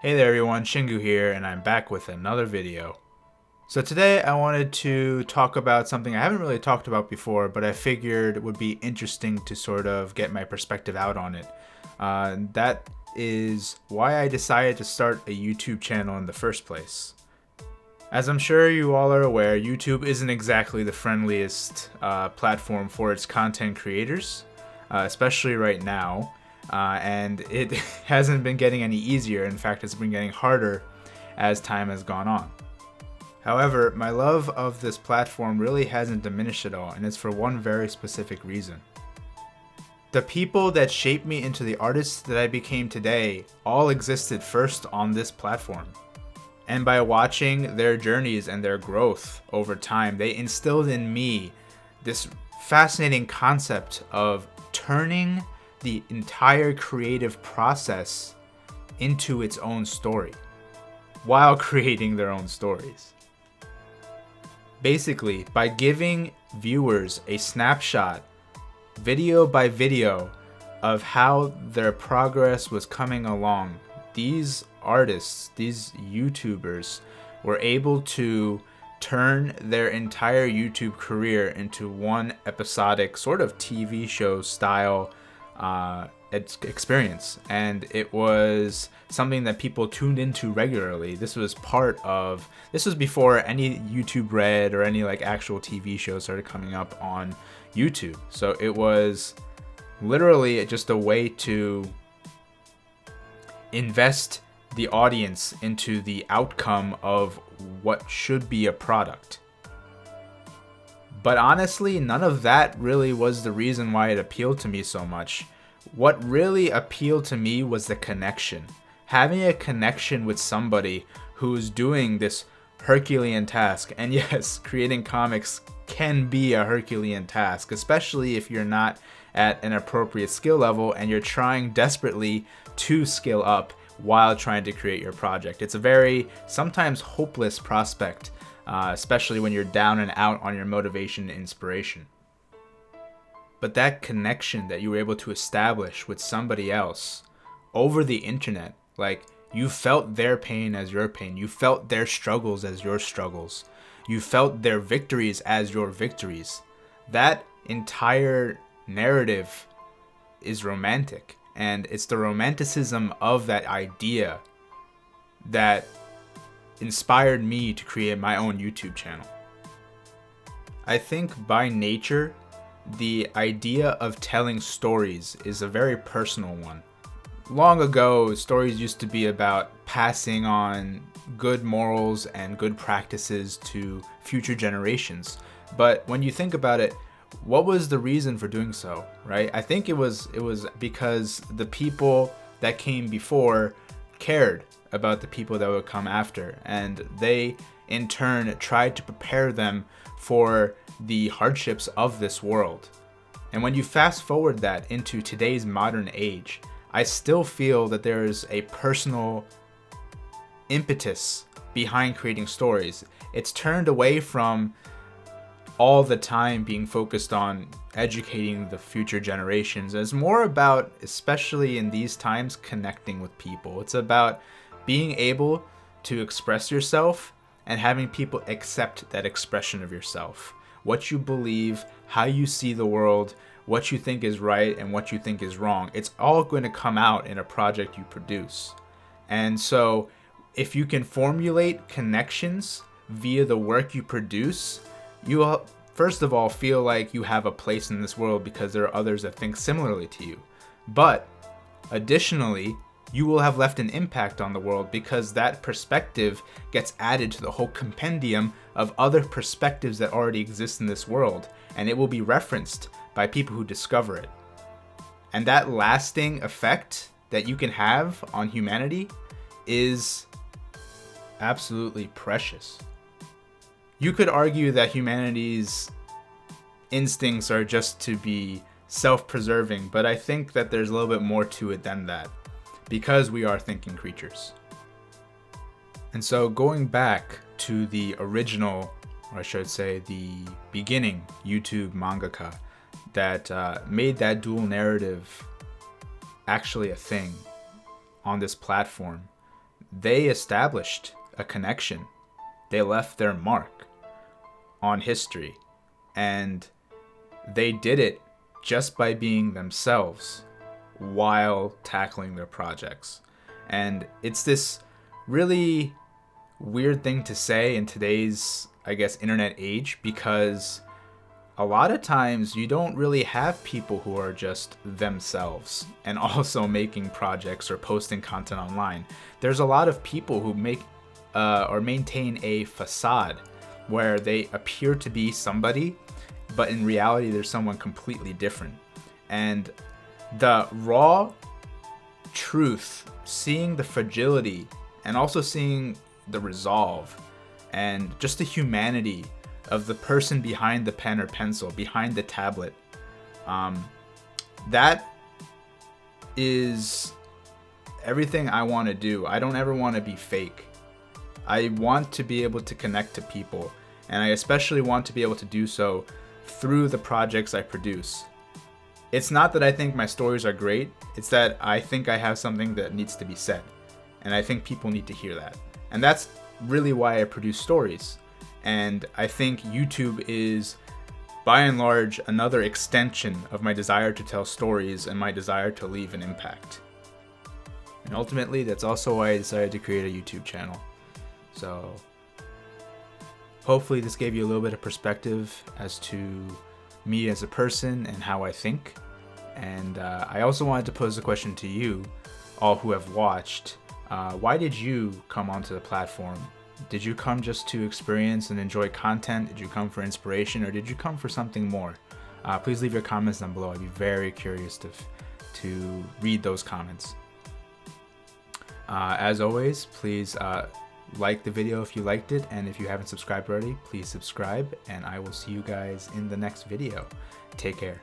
Hey there everyone, Shingu here, and I'm back with another video. So today I wanted to talk about something I haven't really talked about before, but I figured it would be interesting to sort of get my perspective out on it. That is why I decided to start a YouTube channel in the first place. As I'm sure you all are aware, YouTube isn't exactly the friendliest platform for its content creators, especially right now. And it hasn't been getting any easier. In fact, it's been getting harder as time has gone on. However, my love of this platform really hasn't diminished at all, and it's for one very specific reason. The people that shaped me into the artist that I became today all existed first on this platform. And by watching their journeys and their growth over time, they instilled in me this fascinating concept of turning the entire creative process into its own story while creating their own stories. Basically, by giving viewers a snapshot, video by video, of how their progress was coming along, these artists, these YouTubers, were able to turn their entire YouTube career into one episodic sort of TV show style experience, and it was something that people tuned into regularly. This was before any YouTube Red or any like actual TV shows started coming up on YouTube. So it was literally just a way to invest the audience into the outcome of what should be a product. But honestly, none of that really was the reason why it appealed to me so much. What really appealed to me was the connection. Having a connection with somebody who's doing this Herculean task. And yes, creating comics can be a Herculean task, especially if you're not at an appropriate skill level and you're trying desperately to skill up while trying to create your project. It's a very sometimes hopeless prospect, especially when you're down and out on your motivation and inspiration. But that connection that you were able to establish with somebody else over the internet, like you felt their pain as your pain, you felt their struggles as your struggles, you felt their victories as your victories. That entire narrative is romantic, and it's the romanticism of that idea that inspired me to create my own YouTube channel. I think by nature, the idea of telling stories is a very personal one. Long ago, stories used to be about passing on good morals and good practices to future generations. But when you think about it, what was the reason for doing so, right? I think it was because the people that came before cared about the people that would come after, and they in turn tried to prepare them for the hardships of this world. And when you fast forward that into today's modern age, I still feel that there is a personal impetus behind creating stories. It's turned away from all the time being focused on educating the future generations. It's more about, especially in these times, connecting with people. It's about being able to express yourself and having people accept that expression of yourself. What you believe, how you see the world, what you think is right and what you think is wrong. It's all going to come out in a project you produce. And so if you can formulate connections via the work you produce, you will first of all feel like you have a place in this world because there are others that think similarly to you. But additionally, you will have left an impact on the world because that perspective gets added to the whole compendium of other perspectives that already exist in this world, and it will be referenced by people who discover it. And that lasting effect that you can have on humanity is absolutely precious. You could argue that humanity's instincts are just to be self-preserving, but I think that there's a little bit more to it than that, because we are thinking creatures. And so going back to the original, or I should say the beginning YouTube mangaka that made that dual narrative actually a thing on this platform, they established a connection. They left their mark on history, and they did it just by being themselves while tackling their projects. And it's this really weird thing to say in today's, I guess, internet age, because a lot of times you don't really have people who are just themselves and also making projects or posting content online. There's a lot of people who make or maintain a facade where they appear to be somebody, but in reality they're someone completely different. And the raw truth, seeing the fragility and also seeing the resolve and just the humanity of the person behind the pen or pencil, behind the tablet, that is everything I want to do. I don't ever want to be fake. I want to be able to connect to people, and I especially want to be able to do so through the projects I produce. It's not that I think my stories are great, it's that I think I have something that needs to be said, and I think people need to hear that. And that's really why I produce stories. And I think YouTube is, by and large, another extension of my desire to tell stories and my desire to leave an impact. And ultimately, that's also why I decided to create a YouTube channel. So hopefully this gave you a little bit of perspective as to me as a person and how I think. And I also wanted to pose a question to you, all who have watched. Why did you come onto the platform? Did you come just to experience and enjoy content? Did you come for inspiration, or did you come for something more? Please leave your comments down below. I'd be very curious to read those comments. As always, please like the video if you liked it, and if you haven't subscribed already, please subscribe, and I will see you guys in the next video. Take care.